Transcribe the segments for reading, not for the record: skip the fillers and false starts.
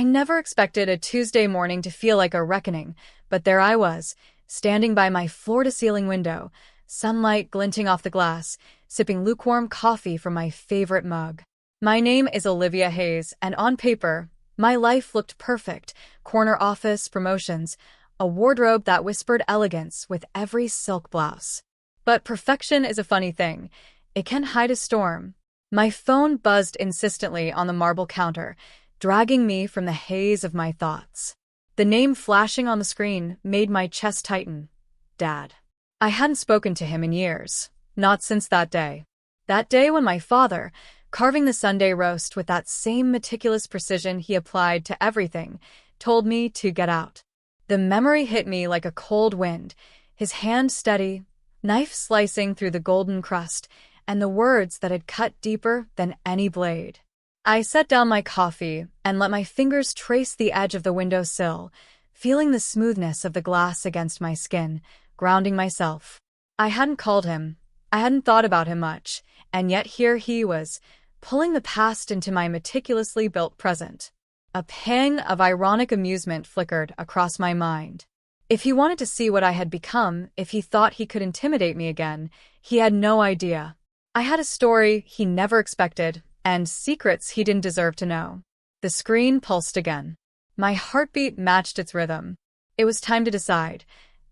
I never expected a Tuesday morning to feel like a reckoning, but there I was, standing by my floor-to-ceiling window, sunlight glinting off the glass, sipping lukewarm coffee from my favorite mug. My name is Olivia Hayes, and on paper, my life looked perfect. Corner office, promotions, a wardrobe that whispered elegance with every silk blouse. But perfection is a funny thing. It can hide a storm. My phone buzzed insistently on the marble counter, dragging me from the haze of my thoughts. The name flashing on the screen made my chest tighten. Dad. I hadn't spoken to him in years, not since that day. That day when my father, carving the Sunday roast with that same meticulous precision he applied to everything, told me to get out. The memory hit me like a cold wind, his hand steady, knife slicing through the golden crust, and the words that had cut deeper than any blade. I set down my coffee and let my fingers trace the edge of the windowsill, feeling the smoothness of the glass against my skin, grounding myself. I hadn't called him, I hadn't thought about him much, and yet here he was, pulling the past into my meticulously built present. A pang of ironic amusement flickered across my mind. If he wanted to see what I had become, if he thought he could intimidate me again, he had no idea. I had a story he never expected, and secrets he didn't deserve to know. The screen pulsed again. My heartbeat matched its rhythm. It was time to decide.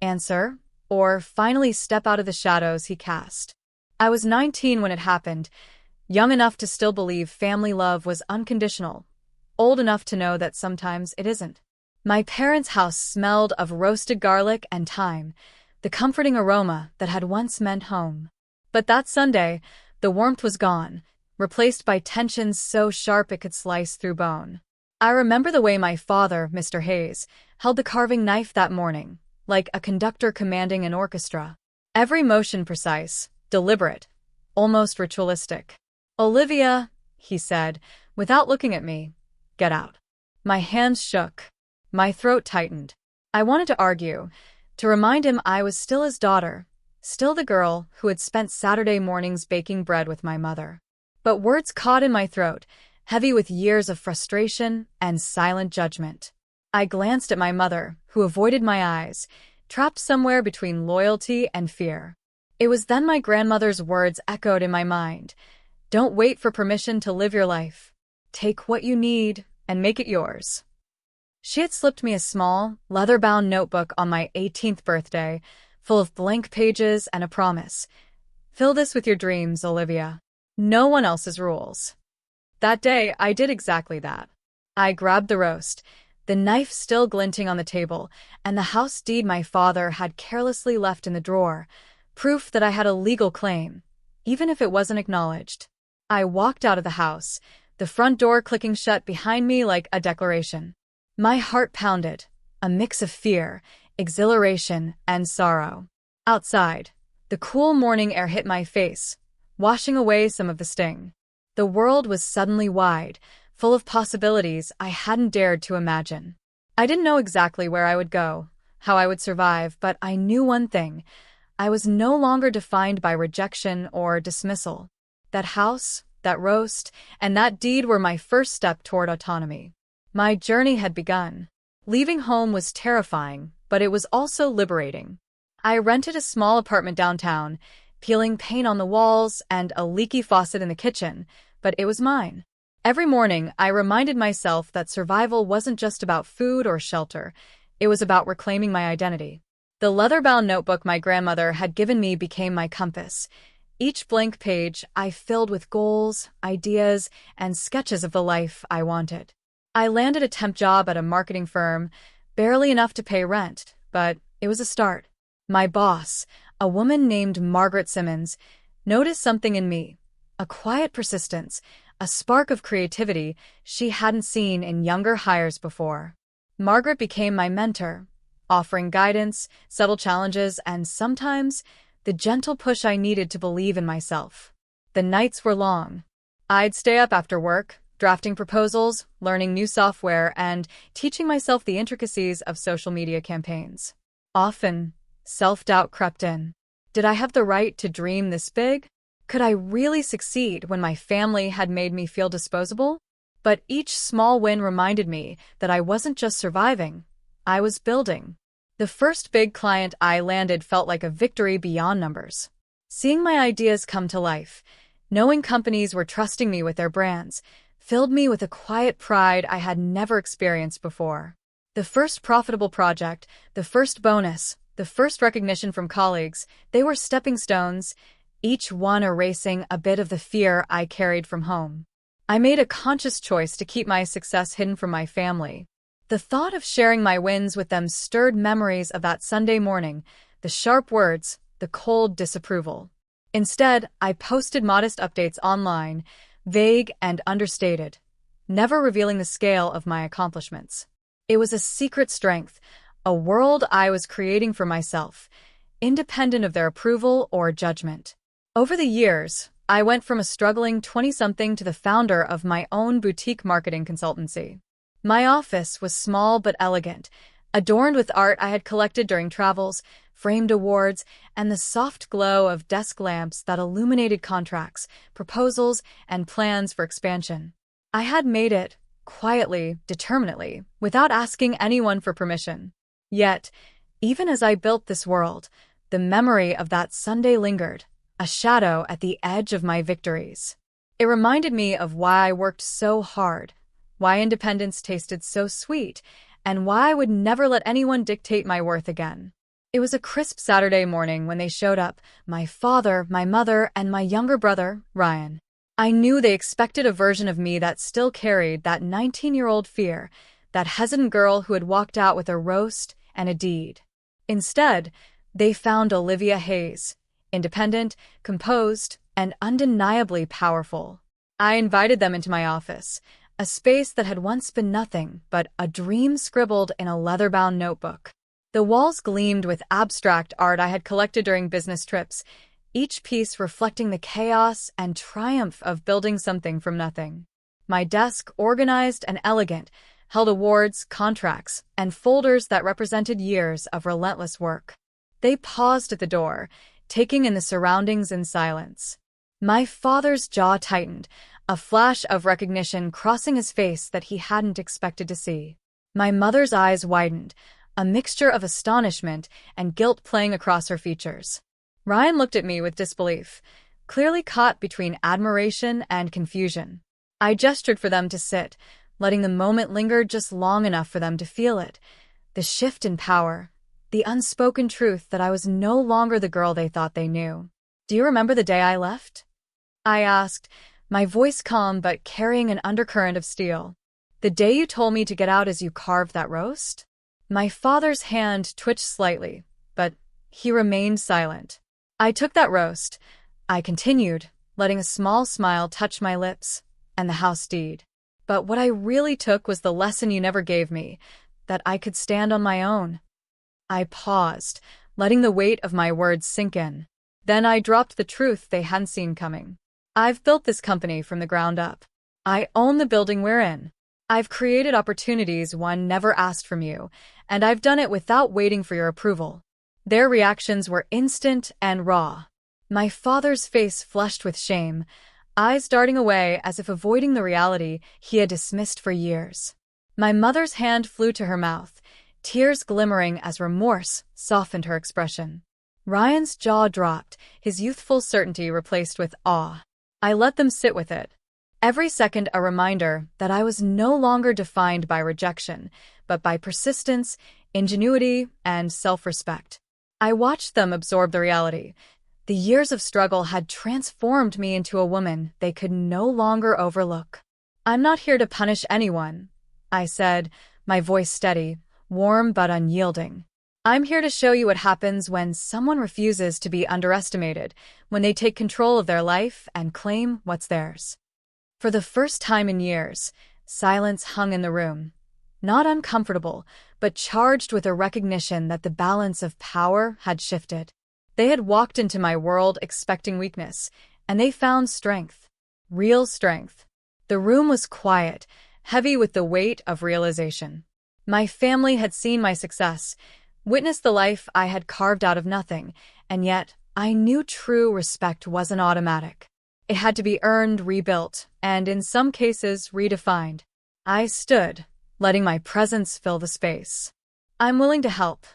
Answer, or finally step out of the shadows he cast. I was 19 when it happened, young enough to still believe family love was unconditional, old enough to know that sometimes it isn't. My parents' house smelled of roasted garlic and thyme, the comforting aroma that had once meant home. But that Sunday, the warmth was gone, replaced by tensions so sharp it could slice through bone. I remember the way my father, Mr. Hayes, held the carving knife that morning, like a conductor commanding an orchestra. Every motion precise, deliberate, almost ritualistic. "Olivia," he said, without looking at me, "get out." My hands shook. My throat tightened. I wanted to argue, to remind him I was still his daughter, still the girl who had spent Saturday mornings baking bread with my mother. But words caught in my throat, heavy with years of frustration and silent judgment. I glanced at my mother, who avoided my eyes, trapped somewhere between loyalty and fear. It was then my grandmother's words echoed in my mind. "Don't wait for permission to live your life. Take what you need and make it yours." She had slipped me a small, leather-bound notebook on my 18th birthday, full of blank pages and a promise. "Fill this with your dreams, Olivia. No one else's rules." That day, I did exactly that. I grabbed the roast, the knife still glinting on the table, and the house deed my father had carelessly left in the drawer, proof that I had a legal claim, even if it wasn't acknowledged. I walked out of the house, the front door clicking shut behind me like a declaration. My heart pounded, a mix of fear, exhilaration, and sorrow. Outside, the cool morning air hit my face, washing away some of the sting. The world was suddenly wide, full of possibilities I hadn't dared to imagine. I didn't know exactly where I would go, how I would survive, but I knew one thing. I was no longer defined by rejection or dismissal. That house, that roast, and that deed were my first step toward autonomy. My journey had begun. Leaving home was terrifying, but it was also liberating. I rented a small apartment downtown, peeling paint on the walls and a leaky faucet in the kitchen, but it was mine. Every morning, I reminded myself that survival wasn't just about food or shelter. It was about reclaiming my identity. The leather-bound notebook my grandmother had given me became my compass. Each blank page I filled with goals, ideas, and sketches of the life I wanted. I landed a temp job at a marketing firm, barely enough to pay rent, but it was a start. My boss, a woman named Margaret Simmons, noticed something in me, a quiet persistence, a spark of creativity she hadn't seen in younger hires before. Margaret became my mentor, offering guidance, subtle challenges, and sometimes the gentle push I needed to believe in myself. The nights were long. I'd stay up after work, drafting proposals, learning new software, and teaching myself the intricacies of social media campaigns. Often, self-doubt crept in. Did I have the right to dream this big? Could I really succeed when my family had made me feel disposable? But each small win reminded me that I wasn't just surviving, I was building. The first big client I landed felt like a victory beyond numbers. Seeing my ideas come to life, knowing companies were trusting me with their brands, filled me with a quiet pride I had never experienced before. The first profitable project, the first bonus, the first recognition from colleagues, they were stepping stones, each one erasing a bit of the fear I carried from home. I made a conscious choice to keep my success hidden from my family. The thought of sharing my wins with them stirred memories of that Sunday morning, the sharp words, the cold disapproval. Instead, I posted modest updates online, vague and understated, never revealing the scale of my accomplishments. It was a secret strength, a world I was creating for myself, independent of their approval or judgment. Over the years, I went from a struggling 20-something to the founder of my own boutique marketing consultancy. My office was small but elegant, adorned with art I had collected during travels, framed awards, and the soft glow of desk lamps that illuminated contracts, proposals, and plans for expansion. I had made it, quietly, determinedly, without asking anyone for permission. Yet, even as I built this world, the memory of that Sunday lingered, a shadow at the edge of my victories. It reminded me of why I worked so hard, why independence tasted so sweet, and why I would never let anyone dictate my worth again. It was a crisp Saturday morning when they showed up, my father, my mother, and my younger brother, Ryan. I knew they expected a version of me that still carried that 19-year-old fear, that hesitant girl who had walked out with a roast and a deed. Instead, they found Olivia Hayes, independent, composed, and undeniably powerful. I invited them into my office, a space that had once been nothing but a dream scribbled in a leather-bound notebook. The walls gleamed with abstract art I had collected during business trips, each piece reflecting the chaos and triumph of building something from nothing. My desk, organized and elegant, held awards, contracts, and folders that represented years of relentless work. They paused at the door, taking in the surroundings in silence. My father's jaw tightened, a flash of recognition crossing his face that he hadn't expected to see. My mother's eyes widened, a mixture of astonishment and guilt playing across her features. Ryan looked at me with disbelief, clearly caught between admiration and confusion. I gestured for them to sit, letting the moment linger just long enough for them to feel it. The shift in power, the unspoken truth that I was no longer the girl they thought they knew. "Do you remember the day I left?" I asked, my voice calm but carrying an undercurrent of steel. "The day you told me to get out as you carved that roast?" My father's hand twitched slightly, but he remained silent. "I took that roast," I continued, letting a small smile touch my lips, "and the house deed. But what I really took was the lesson you never gave me, that I could stand on my own." I paused, letting the weight of my words sink in. Then I dropped the truth they hadn't seen coming. "I've built this company from the ground up. I own the building we're in. I've created opportunities one never asked from you, and I've done it without waiting for your approval." Their reactions were instant and raw. My father's face flushed with shame, eyes darting away as if avoiding the reality he had dismissed for years. My mother's hand flew to her mouth, tears glimmering as remorse softened her expression. Ryan's jaw dropped, his youthful certainty replaced with awe. I let them sit with it. Every second a reminder that I was no longer defined by rejection, but by persistence, ingenuity, and self-respect. I watched them absorb the reality. The years of struggle had transformed me into a woman they could no longer overlook. "I'm not here to punish anyone," I said, my voice steady, warm but unyielding. "I'm here to show you what happens when someone refuses to be underestimated, when they take control of their life and claim what's theirs." For the first time in years, silence hung in the room. Not uncomfortable, but charged with a recognition that the balance of power had shifted. They had walked into my world expecting weakness, and they found strength. Real strength. The room was quiet, heavy with the weight of realization. My family had seen my success, witnessed the life I had carved out of nothing, and yet I knew true respect wasn't automatic. It had to be earned, rebuilt, and in some cases, redefined. I stood, letting my presence fill the space. "I'm willing to help,"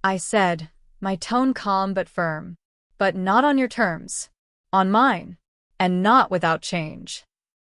I said, my tone calm but firm. "But not on your terms. On mine. And not without change."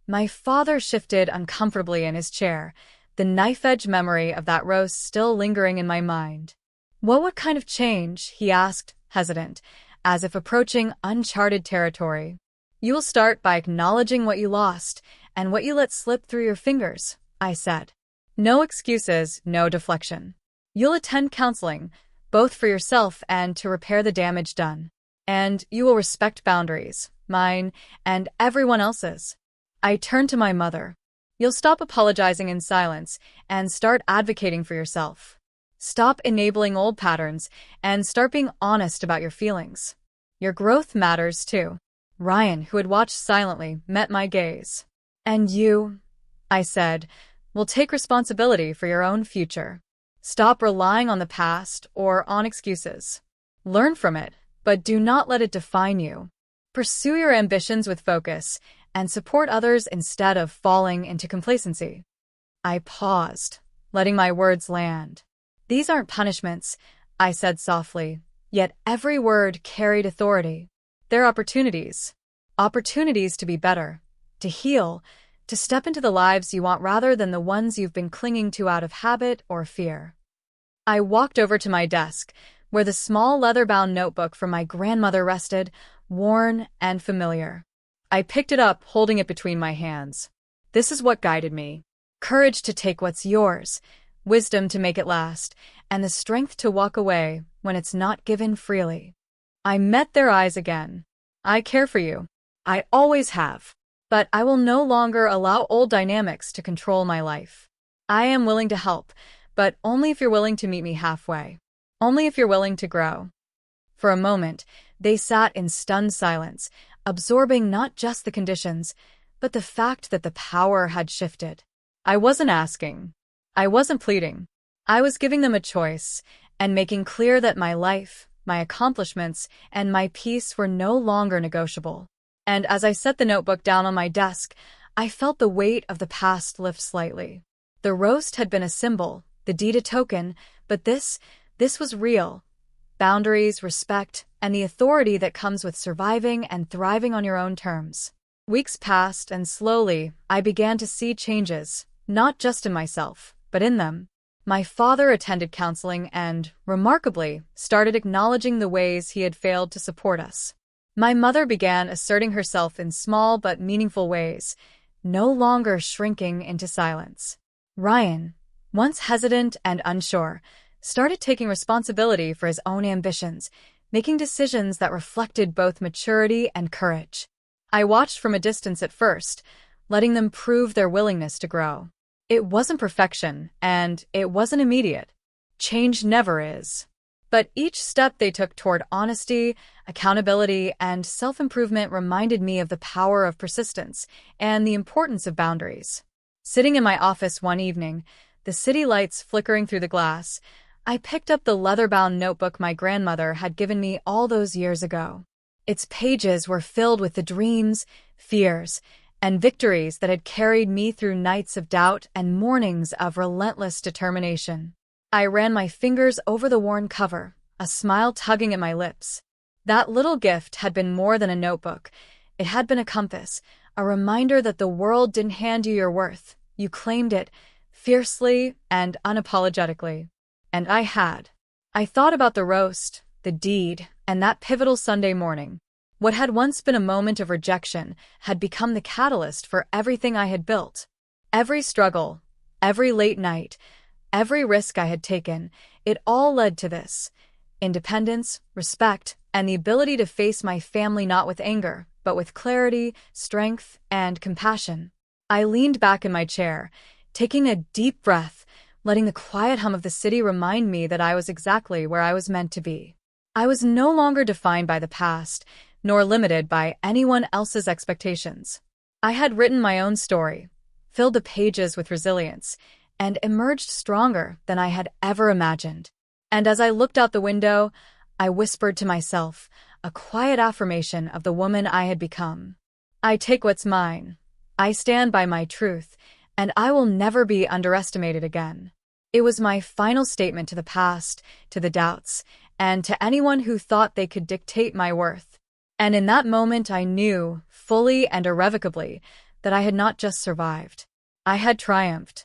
My father shifted uncomfortably in his chair, the knife-edge memory of that roast still lingering in my mind. What kind of change?" he asked, hesitant, as if approaching uncharted territory. "You will start by acknowledging what you lost and what you let slip through your fingers," I said. "No excuses, no deflection. You'll attend counseling, both for yourself and to repair the damage done. And you will respect boundaries, mine and everyone else's." I turned to my mother. "You'll stop apologizing in silence and start advocating for yourself. Stop enabling old patterns and start being honest about your feelings. Your growth matters too." Ryan, who had watched silently, met my gaze. "And you," I said, "will take responsibility for your own future. Stop relying on the past or on excuses. Learn from it, but do not let it define you. Pursue your ambitions with focus and support others instead of falling into complacency." I paused, letting my words land. "These aren't punishments," I said softly, yet every word carried authority. "They're opportunities. Opportunities to be better, to heal, to step into the lives you want rather than the ones you've been clinging to out of habit or fear." I walked over to my desk, where the small leather-bound notebook from my grandmother rested, worn and familiar. I picked it up, holding it between my hands. This is what guided me. Courage to take what's yours, wisdom to make it last, and the strength to walk away when it's not given freely. I met their eyes again. "I care for you. I always have. But I will no longer allow old dynamics to control my life. I am willing to help, but only if you're willing to meet me halfway. Only if you're willing to grow." For a moment, they sat in stunned silence, absorbing not just the conditions, but the fact that the power had shifted. I wasn't asking. I wasn't pleading. I was giving them a choice and making clear that my life, my accomplishments, and my peace were no longer negotiable. And as I set the notebook down on my desk, I felt the weight of the past lift slightly. The roast had been a symbol, the deed a token, but this was real. Boundaries, respect, and the authority that comes with surviving and thriving on your own terms. Weeks passed, and slowly, I began to see changes, not just in myself, but in them. My father attended counseling and, remarkably, started acknowledging the ways he had failed to support us. My mother began asserting herself in small but meaningful ways, no longer shrinking into silence. Ryan, once hesitant and unsure, started taking responsibility for his own ambitions, making decisions that reflected both maturity and courage. I watched from a distance at first, letting them prove their willingness to grow. It wasn't perfection, and it wasn't immediate. Change never is. But each step they took toward honesty, accountability, and self-improvement reminded me of the power of persistence and the importance of boundaries. Sitting in my office one evening, the city lights flickering through the glass, I picked up the leather-bound notebook my grandmother had given me all those years ago. Its pages were filled with the dreams, fears, and victories that had carried me through nights of doubt and mornings of relentless determination. I ran my fingers over the worn cover, a smile tugging at my lips. That little gift had been more than a notebook. It had been a compass, a reminder that the world didn't hand you your worth. You claimed it, fiercely and unapologetically. And I had. I thought about the roast, the deed, and that pivotal Sunday morning. What had once been a moment of rejection had become the catalyst for everything I had built. Every struggle, every late night, every risk I had taken, it all led to this: independence, respect, and the ability to face my family not with anger, but with clarity, strength, and compassion. I leaned back in my chair, taking a deep breath, letting the quiet hum of the city remind me that I was exactly where I was meant to be. I was no longer defined by the past, nor limited by anyone else's expectations. I had written my own story, filled the pages with resilience, and emerged stronger than I had ever imagined. And as I looked out the window, I whispered to myself, a quiet affirmation of the woman I had become. I take what's mine. I stand by my truth, and I will never be underestimated again. It was my final statement to the past, to the doubts, and to anyone who thought they could dictate my worth. And in that moment, I knew, fully and irrevocably, that I had not just survived. I had triumphed.